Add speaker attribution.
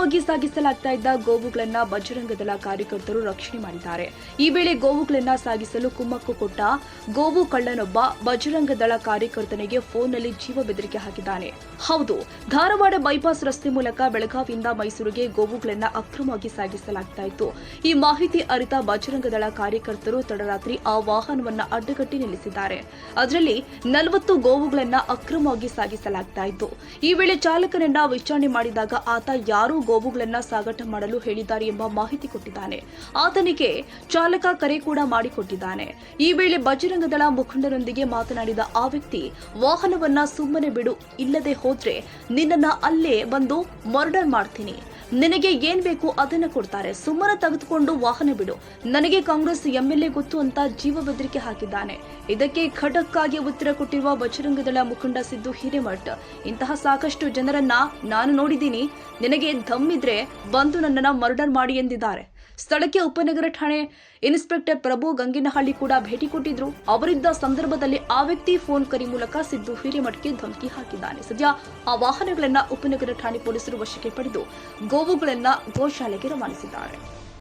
Speaker 1: ಅಕ್ರಮವಾಗಿ ಸಾಗಿಸಲಾಗ್ತಾ ಇದ್ದ ಗೋವುಗಳನ್ನ ಬಜರಂಗ ದಳ ಕಾರ್ಯಕರ್ತರು ರಕ್ಷಣೆ ಮಾಡಿದ್ದಾರೆ. ಈ ವೇಳೆ ಗೋವುಗಳನ್ನ ಸಾಗಿಸಲು ಕುಮ್ಮಕ್ಕು ಕೊಟ್ಟ ಗೋವು ಕಳ್ಳನೊಬ್ಬ ಬಜರಂಗ ದಳ ಕಾರ್ಯಕರ್ತನಿಗೆ ಫೋನ್ನಲ್ಲಿ ಜೀವ ಬೆದರಿಕೆ ಹಾಕಿದ್ದಾನೆ. ಹೌದು, ಧಾರವಾಡ ಬೈಪಾಸ್ ರಸ್ತೆ ಮೂಲಕ ಬೆಳಗಾವಿಯಿಂದ ಮೈಸೂರಿಗೆ ಗೋವುಗಳನ್ನ ಅಕ್ರಮವಾಗಿ ಸಾಗಿಸಲಾಗ್ತಾ ಇತ್ತು. ಈ ಮಾಹಿತಿ ಅರಿತ ಬಜರಂಗ ದಳ ಕಾರ್ಯಕರ್ತರು ತಡರಾತ್ರಿ ಆ ವಾಹನವನ್ನ ಅಡ್ಡಗಟ್ಟಿ ನಿಲ್ಲಿಸಿದ್ದಾರೆ. ಅದರಲ್ಲಿ 40 ಗೋವುಗಳನ್ನ ಅಕ್ರಮವಾಗಿ ಸಾಗಿಸಲಾಗ್ತಾ ಇತ್ತು. ಈ ವೇಳೆ ಚಾಲಕನನ್ನ ವಿಚಾರಣೆ ಮಾಡಿದಾಗ ಆತ ಯಾರೋ ಗೋವುಗಳನ್ನ ಸಾಗಾಟ ಮಾಡಲು ಹೇಳಿದ್ದಾರೆ ಎಂಬ ಮಾಹಿತಿ ಕೊಟ್ಟಿದ್ದಾನೆ. ಆತನಿಗೆ ಚಾಲಕ ಕರೆ ಕೂಡ ಮಾಡಿಕೊಟ್ಟಿದ್ದಾನೆ. ಈ ವೇಳೆ ಬಜರಂಗ ದಳ ಮುಖಂಡರೊಂದಿಗೆ ಮಾತನಾಡಿದ ಆ ವ್ಯಕ್ತಿ, ವಾಹನವನ್ನ ಸುಮ್ಮನೆ ಬಿಡು, ಇಲ್ಲದೆ ಹೋದ್ರೆ ನಿನ್ನನ್ನ ಅಲ್ಲೇ ಬಂದು ಮರ್ಡರ್ ಮಾಡ್ತೀನಿ, ನಿನಗೆ ಏನ್ ಬೇಕು ಅದನ್ನ ಕೊಡ್ತಾರೆ, ಸುಮ್ಮನೆ ತೆಗೆದುಕೊಂಡು ವಾಹನ ಬಿಡು, ನನಗೆ ಕಾಂಗ್ರೆಸ್ ಎಂಎಲ್ಎ ಗೊತ್ತು ಅಂತ ಜೀವ ಬೆದರಿಕೆ ಹಾಕಿದ್ದಾನೆ. ಇದಕ್ಕೆ ಖಡಕ್ ಆಗಿ ಉತ್ತರ ಕೊಟ್ಟಿರುವ ಬಜರಂಗ ದಳ ಮುಖಂಡ ಸಿದ್ದು ಹಿರೇಮಠ್, ಇಂತಹ ಸಾಕಷ್ಟು ಜನರನ್ನ ನಾನು ನೋಡಿದ್ದೀನಿ, ನಿನಗೆ ದಮ್ಮಿದ್ರೆ ಬಂದು ನನ್ನನ್ನ ಮರ್ಡರ್ ಮಾಡಿ ಎಂದಿದ್ದಾರೆ. ಸ್ಥಳಕ್ಕೆ ಉಪನಗರ ಠಾಣೆ ಇನ್ಸ್ಪೆಕ್ಟರ್ ಪ್ರಭು ಗಂಗಿನಹಳ್ಳಿ ಕೂಡ ಭೇಟಿ ಕೊಟ್ಟಿದ್ರು. ಅವರಿದ್ದ ಸಂದರ್ಭದಲ್ಲಿ ಆ ವ್ಯಕ್ತಿ ಫೋನ್ ಕರೆ ಮೂಲಕ ಸಿದ್ದು ಹಿರೇಮಠ್ಗೆ ಧಮಕಿ ಹಾಕಿದ್ದಾನೆ. ಸದ್ಯ ಆ ವಾಹನಗಳನ್ನ ಉಪನಗರ ಠಾಣೆ ಪೊಲೀಸರು ವಶಕ್ಕೆ ಪಡೆದು ಗೋವುಗಳನ್ನ ಗೋಶಾಲೆಗೆ ರವಾನಿಸಿದ್ದಾರೆ.